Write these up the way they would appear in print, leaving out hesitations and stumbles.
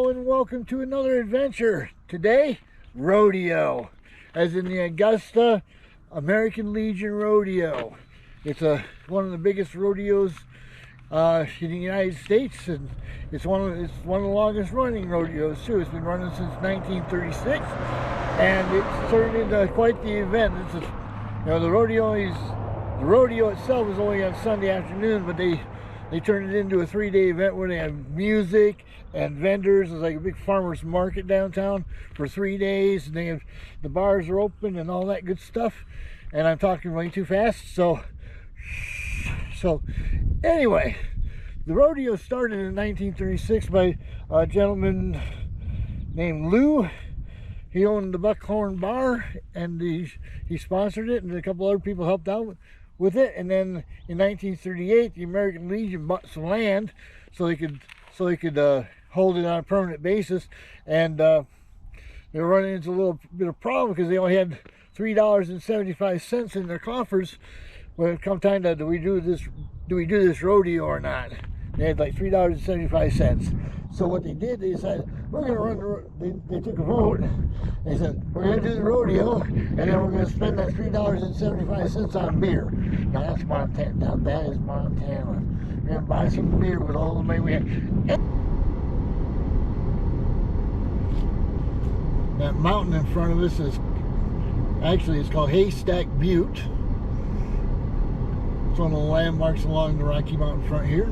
and welcome to another adventure. Today, rodeo, as in the Augusta American Legion Rodeo. It's one of the biggest rodeos in the United States, and it's one of the longest running rodeos too. It's been running since 1936, and it's turned into quite the event. The rodeo itself is only on Sunday afternoon, but they turned it into a 3-day event where they have music and vendors. It's like a big farmer's market downtown for 3 days, and the bars are open and all that good stuff. And I'm talking way too fast, so anyway, the rodeo started in 1936 by a gentleman named Lou. He owned the Buckhorn Bar, and he sponsored it, and a couple other people helped out with it. And then in 1938, the American Legion bought some land so they could hold it on a permanent basis. And they were running into a little bit of problem because they only had $3.75 in their coffers when it come time to do we do this rodeo or not. They had like $3.75. So what they did, they decided, we're going to run they took a vote. They said, we're going to do the rodeo, and then we're going to spend that $3.75 on beer. Now that's Montana. That is Montana. We're going to buy some beer with all the money we have. That mountain in front of us it's called Haystack Butte. It's one of the landmarks along the Rocky Mountain front here.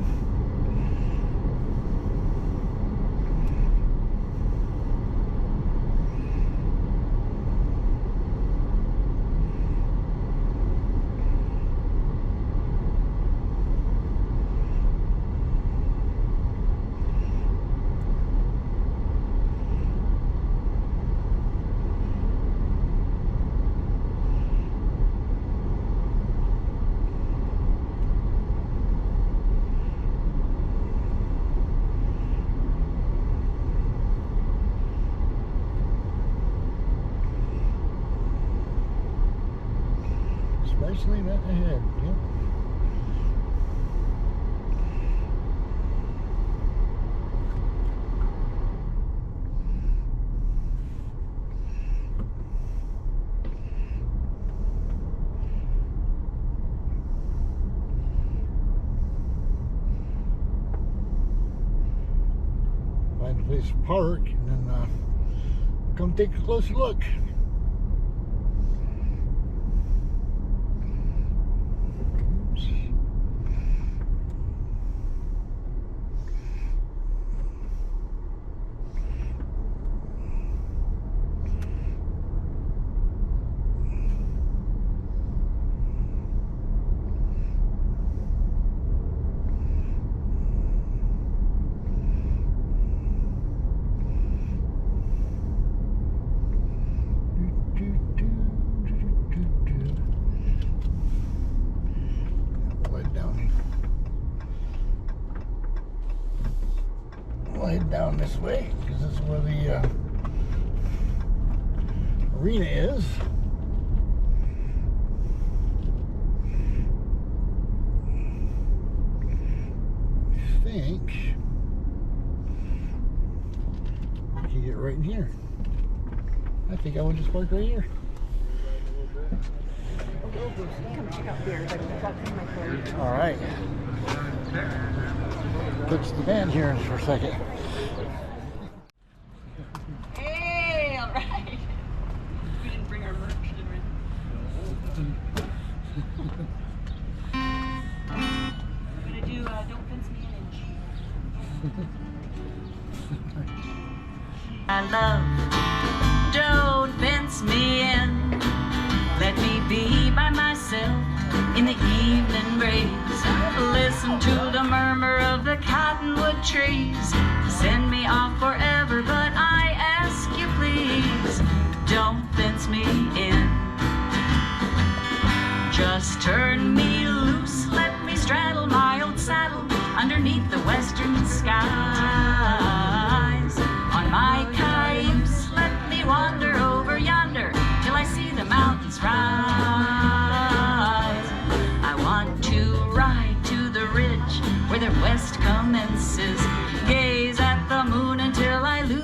Especially that ahead, yep. Find a place to park and then come take a closer look. Head down this way because this is where the arena is. I think I can get right in here. I think I will just park right here. All right. Puts the band here for a second. Hey, all right. We didn't bring our merch, did we? We're gonna do Don't Fence Me an Inch. I love Don't Fence Me In. Let me be by myself in the evening breeze. Listen to the murmur of the cottonwood trees. Send me off forever, but I ask you please, don't fence me in. Just turn me loose, let me straddle my old saddle underneath the western skies. On my cayuse, let me wander over yonder till I see the mountains rise. I want to ride to the ridge where the west commences, gaze at the moon until I lose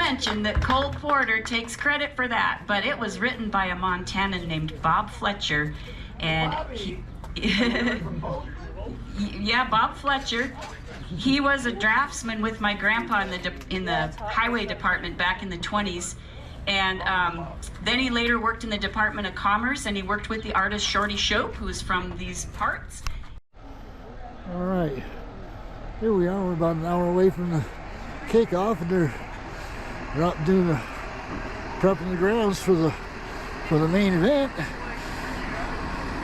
mention that Cole Porter takes credit for that, but it was written by a Montanan named Bob Fletcher, and yeah, Bob Fletcher. He was a draftsman with my grandpa in the highway department back in the 20s, and then he later worked in the Department of Commerce, and he worked with the artist Shorty Shope, who's from these parts. All right, here we are. We're about an hour away from the kickoff, and they're out doing the prepping the grounds for the main event.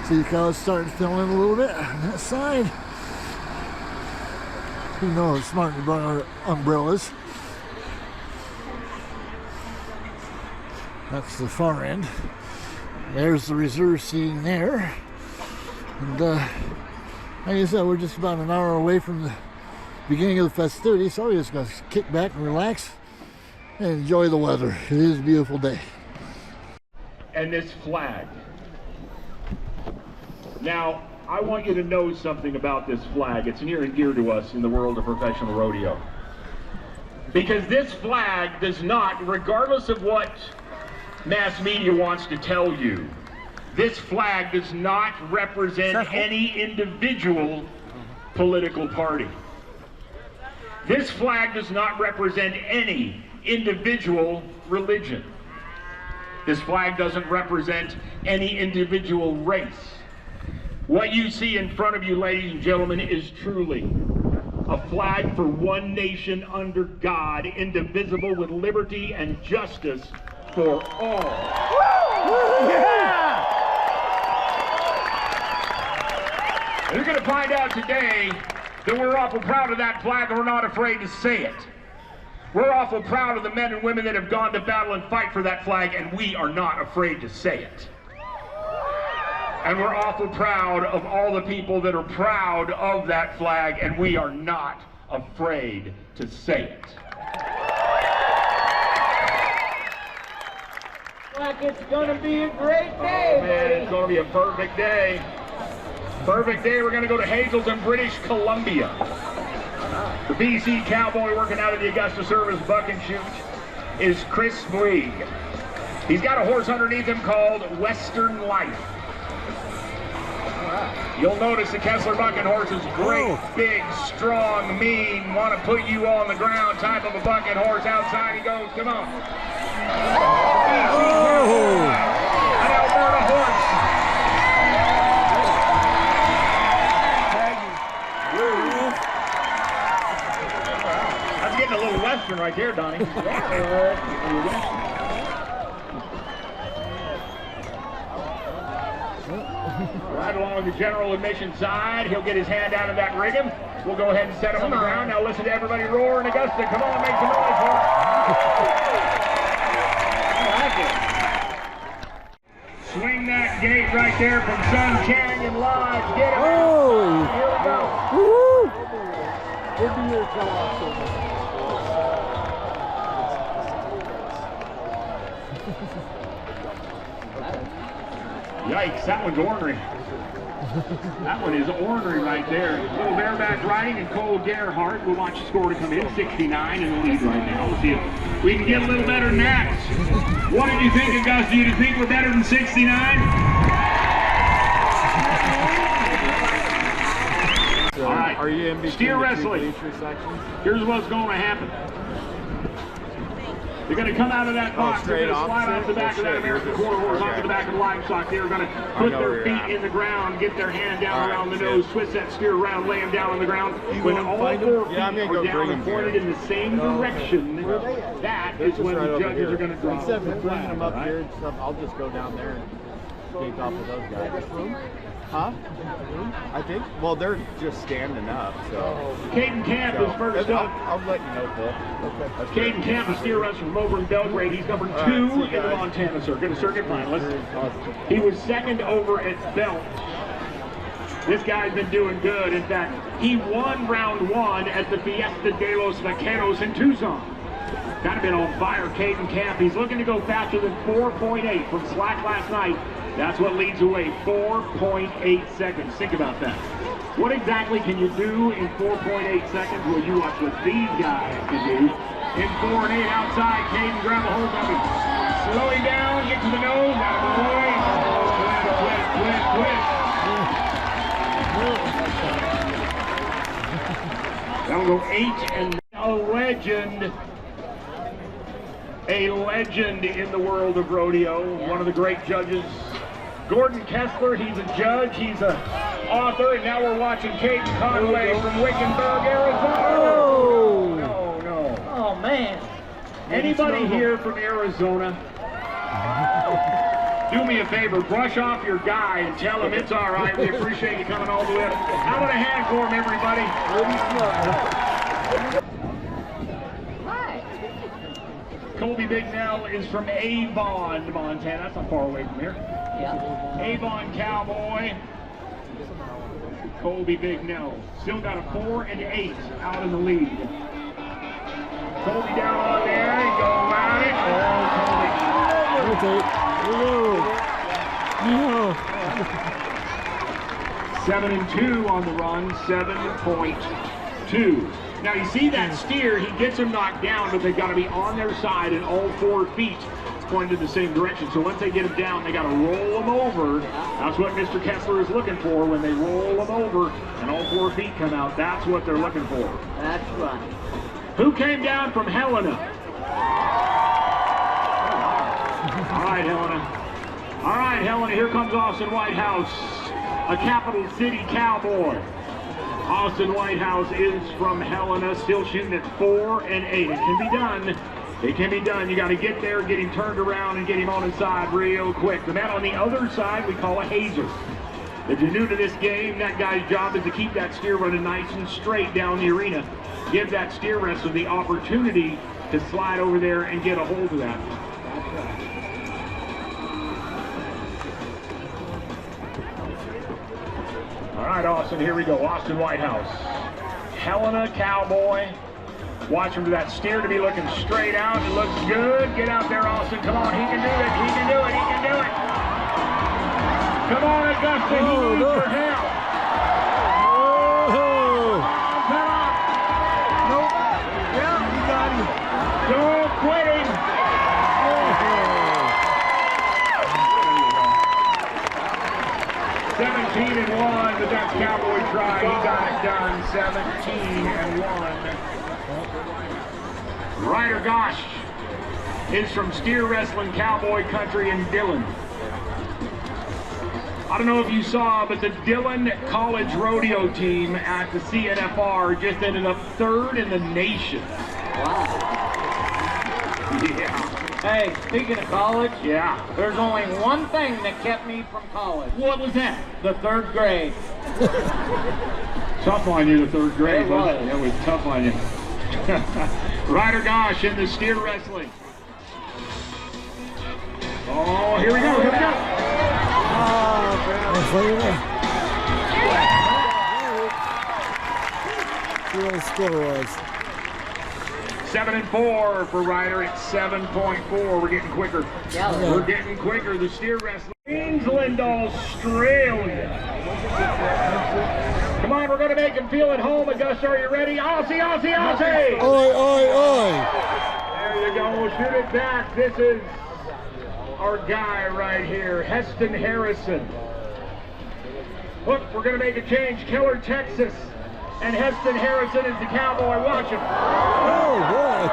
See the crowd's starting to fill in a little bit on that side. You know, it's smart to bring our umbrellas. That's the far end. There's the reserve seating there. And like I said, we're just about an hour away from the beginning of the festivities, so we're just going to kick back and relax and enjoy the weather. It is a beautiful day. And this flag. Now, I want you to know something about this flag. It's near and dear to us in the world of professional rodeo. Because this flag does not, regardless of what mass media wants to tell you, this flag does not represent any individual political party. This flag does not represent any individual religion. This flag doesn't represent any individual race. What you see in front of you, ladies and gentlemen, is truly a flag for one nation under God, indivisible, with liberty and justice for all. Yeah! And you're going to find out today that we're awful proud of that flag, and we're not afraid to say it. We're awful proud of the men and women that have gone to battle and fight for that flag, and we are not afraid to say it. And we're awful proud of all the people that are proud of that flag, and we are not afraid to say it. Like it's gonna be a great day, man, it's gonna be a perfect day. Perfect day. We're gonna go to Hazelton, British Columbia. The BC cowboy working out of the Augusta service buck and shoot is Chris Bouygues. He's got a horse underneath him called Western Life. You'll notice the Kessler bucking horse is great, big, strong, mean, want to put you on the ground type of a bucking horse. Outside he goes, come on. An Alberta horse. That's getting a little Western right there, Donnie. Right along the general admission side, he'll get his hand out of that rigging. We'll go ahead and set him on the ground. Now listen to everybody roar in Augusta. Come on, make some noise for it. Swing that gate right there from Sun Canyon Lodge. Get him. Oh! Here we go. Woo-hoo! Yikes, that one's ornery. That one is ornery right there. Little bareback riding and Cole Gerhardt will watch the score to come in. 69 in the lead right now. We'll see if we can get a little better than that. What did you think, Augusta? Do you think we're better than 69? All right. Are you in between steer wrestling? Here's what's going to happen. They're going to come out of that box. They're going to slide off the back of that American quarter horse onto the back of the livestock. They're going to put their feet in the ground, get their hand down around the nose, twist that steer around, lay him down on the ground. When all 4 feet are down and pointed in the same direction, that is when the judges are going to draw. Instead of bringing them up here and stuff, I'll just go down there and take off with those guys. Huh? I think. Well, they're just standing up, so. Caden Camp is first up. I'll let you know, Phil. Okay. Caden Camp, a steer wrestler from over in Belgrade. He's number 2 in the Montana circuit, a circuit finalist. He was second over at Belt. This guy's been doing good. In fact, he won round 1 at the Fiesta de los Vaqueros in Tucson. Kind of been on fire, Caden Camp. He's looking to go faster than 4.8 from slack last night. That's what leads away, 4.8 seconds. Think about that. What exactly can you do in 4.8 seconds? Well, you watch what these guys can do. In 4 and 8 outside. Caden grab a hold of him. Slow him down. Get to the nose. Out of the way. That'll go 8 and a legend. A legend in the world of rodeo. One of the great judges. Gordon Kessler, he's a judge, he's an author, and now we're watching Caden Conway from Wickenburg, Arizona. Oh! No. Oh, man. Anybody here from Arizona? Do me a favor, brush off your guy and tell him it's all right. We appreciate you coming all the way up. How about a hand for him, everybody? Colby Bignell is from Avon, Montana. That's not far away from here. Yeah. Avon Cowboy. Colby Bignell. Still got a 4 and 8 out in the lead. Colby down on there. Go around it. Oh, Colby. 7 and 2 on the run. 7.2. Now you see that steer, he gets him knocked down, but they've got to be on their side and all 4 feet pointed in the same direction. So once they get him down, they got to roll him over. That's what Mr. Kessler is looking for. When they roll him over and all 4 feet come out, that's what they're looking for. That's right. Who came down from Helena? All right, Helena. All right, Helena, here comes Austin Whitehouse, a capital city cowboy. Austin Whitehouse is from Helena, still shooting at 4 and 8. It can be done. It can be done. You got to get there, get him turned around, and get him on his side real quick. The man on the other side we call a hazer. If you're new to this game, that guy's job is to keep that steer running nice and straight down the arena. Give that steer wrestler the opportunity to slide over there and get a hold of that. All right, Austin, here we go. Austin Whitehouse. Helena Cowboy. Watch him for that steer to be looking straight out. It looks good. Get out there, Austin. Come on, he can do it. He can do it. He can do it. Come on, Augusta. He needs your help. Nope. Yeah, you got him. Don't quit him. 17 and 1, but that's Cowboy try. He got it done. 17 and 1. Ryder Gosh is from steer wrestling cowboy country in Dillon. I don't know if you saw, but the Dillon College Rodeo team at the CNFR just ended up 3rd in the nation. Wow. Yeah. Hey, speaking of college, Yeah. there's only one thing that kept me from college. What was that? The 3rd grade. Tough on you, the 3rd grade. It was. It was tough on you. Ryder Gosh in the steer wrestling. Oh, here we go, here we go. See what the score was. 7 and 4 for Ryder at 7.4. We're getting quicker. Yeah. We're getting quicker. The steer wrestling. Queensland, Australia. Come on, we're going to make him feel at home. Augusta, are you ready? Aussie, Aussie, Aussie! Oi, oi, oi! There you go. Shoot it back. This is our guy right here, Heston Harrison. Look, we're going to make a change. Keller, Texas. And Heston Harrison is the cowboy. Watch him. Oh, boy!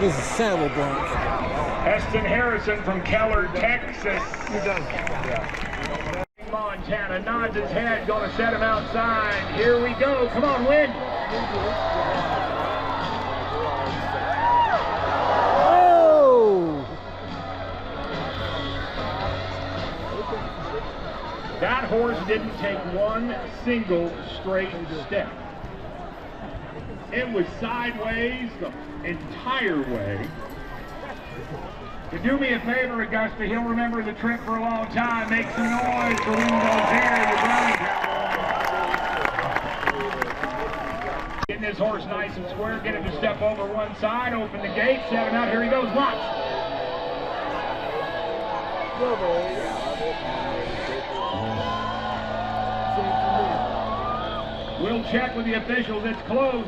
This is Saddle Blank. Heston Harrison from Keller, Texas. Montana nods his head, going to set him outside. Here we go. Come on, win. Oh! That horse didn't take one single straight step. It was sideways the entire way. To do me a favor, Augusta, he'll remember the trip for a long time. Make some noise for Windows there. Getting this horse nice and square, get him to step over one side, open the gate, set him out. Here he goes, watch. We'll check with the officials. It's close.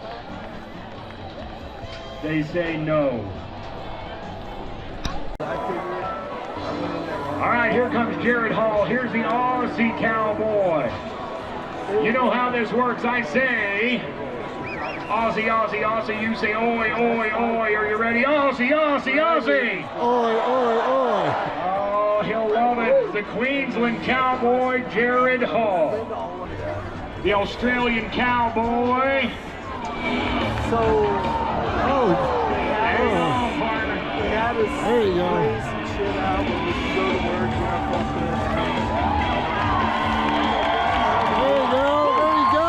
They say no. All right, here comes Jared Hall. Here's the Aussie Cowboy. You know how this works. I say, Aussie, Aussie, Aussie. You say, oi, oi, oi. Are you ready? Aussie, Aussie, Aussie. Oi, oi, oi. Oh, he'll love it. The Queensland Cowboy, Jared Hall. The Australian Cowboy. So, oh, Hang on, partner. We had us there you go. crazy shit out when we could go to work. There you go, there you go.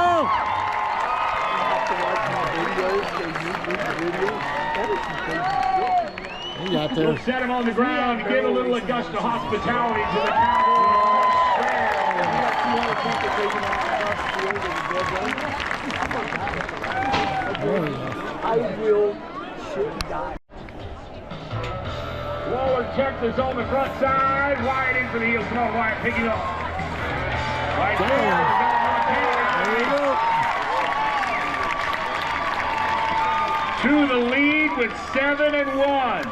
He got there. We'll set him on the ground to give a little Augusta hospitality to the Cowboys There you go. I will shit die. Waller Texas on the front side. Wyatt in for the heels. Come on, Wyatt, pick it up. Right there. There you go. To the lead with 7-1.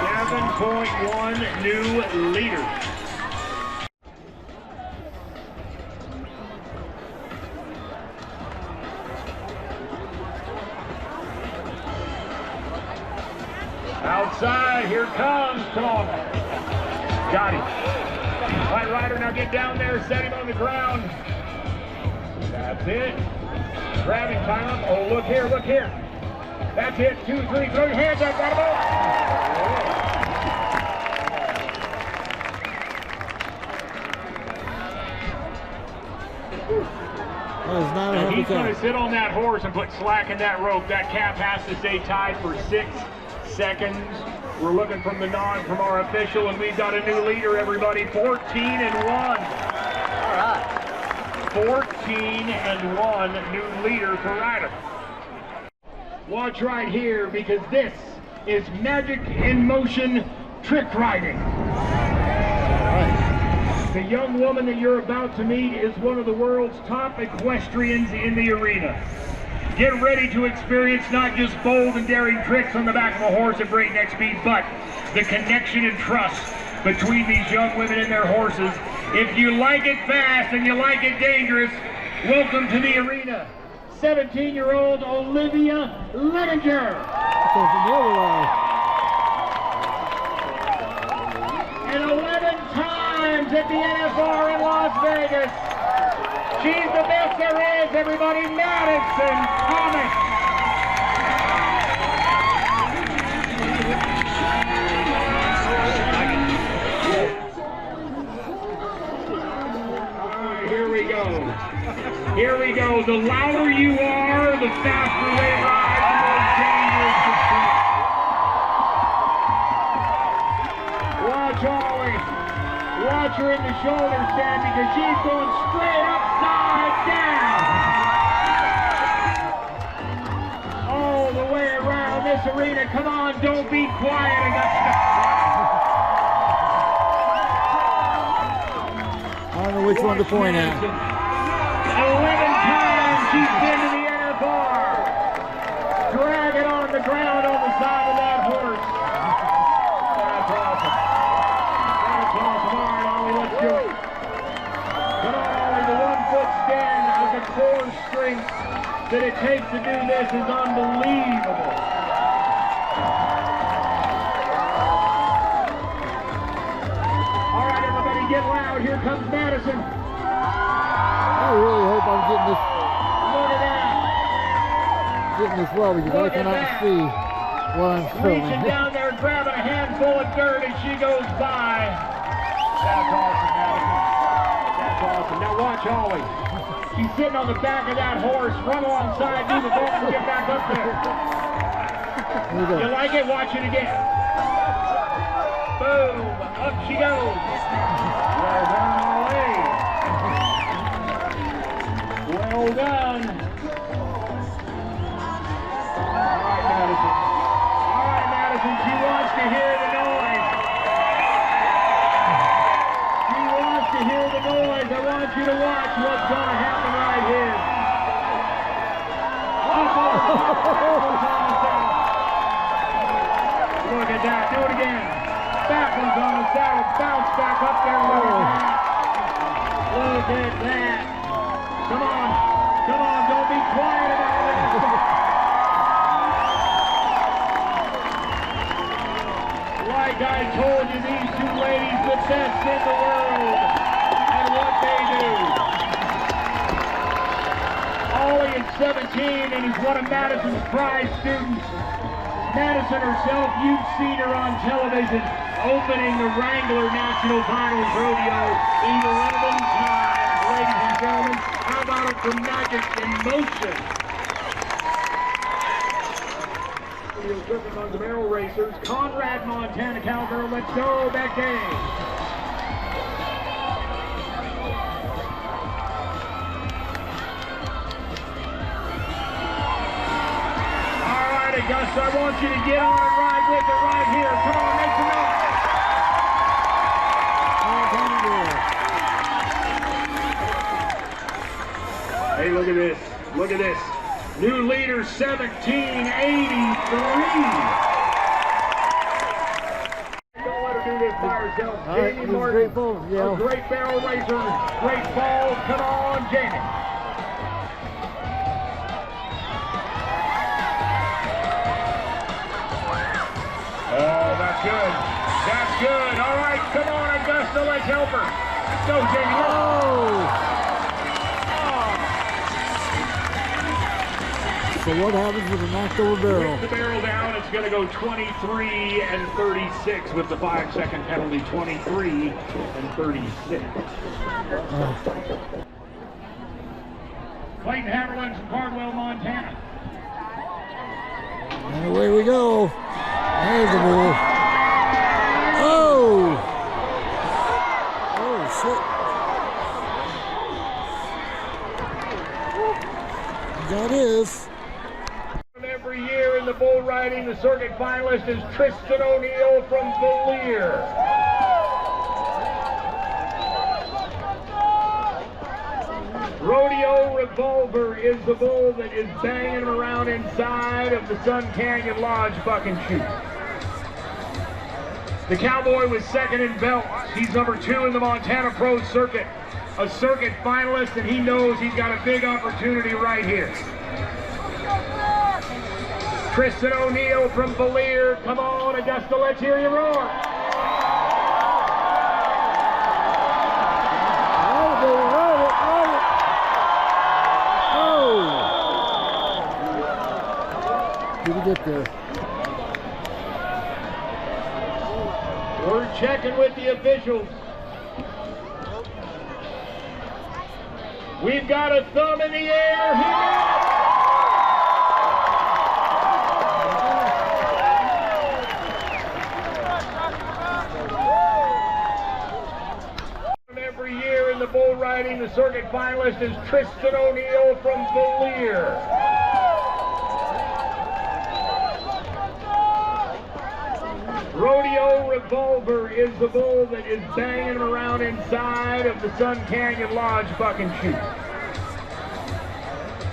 7.1 new leaders. Outside, here comes Tom. Got him. All right, Ryder, now get down there, set him on the ground. That's it. Grabbing time. Oh, look here, look here. That's it. 2, 3, throw your hands up, got him all. That is not a And happy he's going to count. sit on that horse and put slack in that rope. That cap has to stay tied for 6 seconds. We're looking from the nod from our official, and we've got a new leader, everybody. 14-1. All right. 14-1 new leader for Ryder. Watch right here, because this is magic in motion trick riding. The young woman that you're about to meet is one of the world's top equestrians in the arena. Get ready to experience not just bold and daring tricks on the back of a horse at breakneck speed, but the connection and trust between these young women and their horses. If you like it fast and you like it dangerous, welcome to the arena. 17-year-old Olivia Lettinger. And 11 times at the NFR in Las Vegas. She's the best there is, everybody. Madison Thomas. Here we go. Here we go. The louder you are, the faster they ride, the more dangerous the track. Watch Ollie. Watch her in the shoulder stand because she's going straight upside down. All the way around this arena. Come on, don't be quiet, Augusta. I don't know which one to point at. 11 times she's been to the NFR. Drag it on the ground on the side of that horse. That's awesome. That's awesome. All right, Ollie, let's do it. Come on, Ollie. The 1-foot stand of the core strength that it takes to do this is unbelievable. All right, everybody, get loud. Here comes Madison. I really hope I'm getting this Look at that. well because Look I at cannot that. see what I'm Reaching filming. down there, grabbing a handful of dirt as she goes by. That's awesome, Madison. That's awesome. Now watch Ollie. She's sitting on the back of that horse. Run alongside, do the ball, and get back up there. Here we go. You like it? Watch it again. Boom. Up she goes. Well done, Ollie. Well done. All right, Madison. All right, Madison. She wants to hear the noise. She wants to hear the noise. I want you to watch what's going to Look at that. Do it again. Backwards on the saddle. Bounce back up there. Look at that. Look at that. Come on. Come on. Don't be quiet about it. Like I told you, these two ladies, the best in the world. And what they do. Ollie is 17 and he's one of Madison's prize students. Madison herself, you've seen her on television opening the Wrangler National Finals Rodeo 11 times, ladies and gentlemen. How about it for Magic in Motion? Circuit among the barrel racers, Conrad, Montana cowgirl. Let's go, Becky. Augusta, I want you to get on and ride with it right here. Come on, make some noise. Hey, look at this. Look at this. New leader, 1783. Don't let her do this by herself. Jamie Martin, a great barrel racer, great balls. Come on, Jamie. Oh, that's good. That's good. All right, come on, Augusta. Let's help her. Go, Jamie. So what happens with a knocked over barrel? With the barrel down, it's going to go 23 and 36 with the 5-second penalty. 23 and 36. Clayton Haverland from Cardwell, Montana. And away we go. There's the bull. Oh! Oh, shit. That is. Every year in the bull riding, the circuit finalist is Tristan O'Neill from Valier. Rodeo Revolver is the bull that is banging around inside of the Sun Canyon Lodge buck and shoot. The Cowboy was second in belts. He's number 2 in the Montana Pro Circuit. A circuit finalist, and he knows he's got a big opportunity right here. Tristan O'Neill from Valier. Come on, Augusta, let's hear you roar. Did we get there? We're checking with the officials. We've got a thumb in the air here. Every year in the bull riding, the circuit finalist is Tristan O'Neill from Valier. Rodeo Revolver is the bull that is banging around inside of the Sun Canyon Lodge buck and shoot.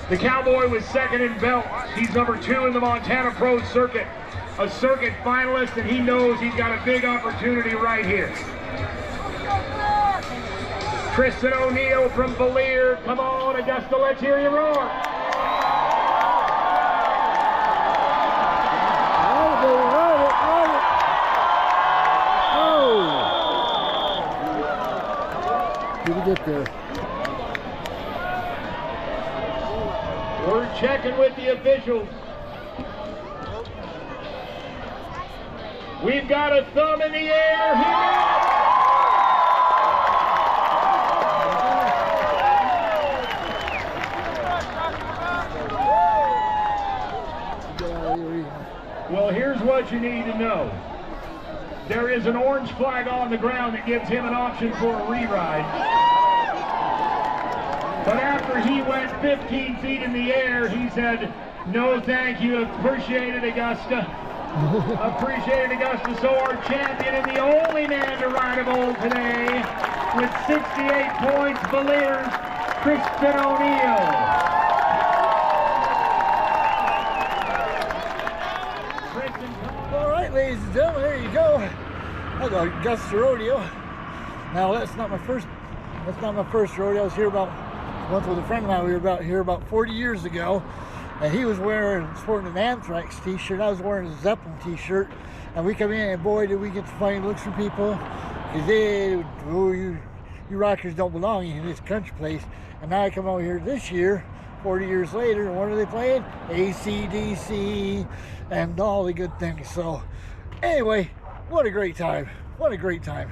The Cowboy was second in belts. He's number 2 in the Montana Pro Circuit. A circuit finalist, and he knows he's got a big opportunity right here. Tristan O'Neill from Valier. Come on, Augusta, let's hear you roar. Did we get there? We're checking with the officials. We've got a thumb in the air here. Well, here's what you need to know. There is an orange flag on the ground that gives him an option for a re-ride. But after he went 15 feet in the air, he said, no thank you, appreciate it, Augusta. Appreciate it, Augusta. So our champion and the only man to ride a bull today with 68 points, Valier's Tristan O'Neill. right, ladies and gentlemen, there you go. That's Augusta Rodeo. Now that's not my first rodeo. I was here once with a friend of mine. We were here about 40 years ago, and he was sporting an Anthrax t-shirt. I was wearing a Zeppelin t-shirt, and we come in, and boy, did we get to funny looks from people, because you rockers don't belong in this country place. And now I come over here this year, 40 years later, and what are they playing? AC/DC and all the good things. So anyway, what a great time. What a great time.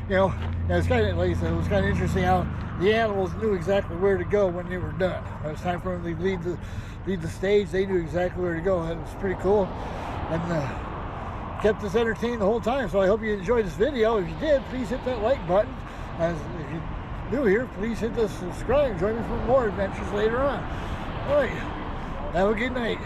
You know, and it's kind of, like I said, it was kind of interesting how the animals knew exactly where to go when they were done. When it was time for them to leave the stage, they knew exactly where to go. That was pretty cool, and kept us entertained the whole time. So I hope you enjoyed this video. If you did, please hit that like button. As if you're new here, please hit the subscribe. Join me for more adventures later on. All right, have a good night.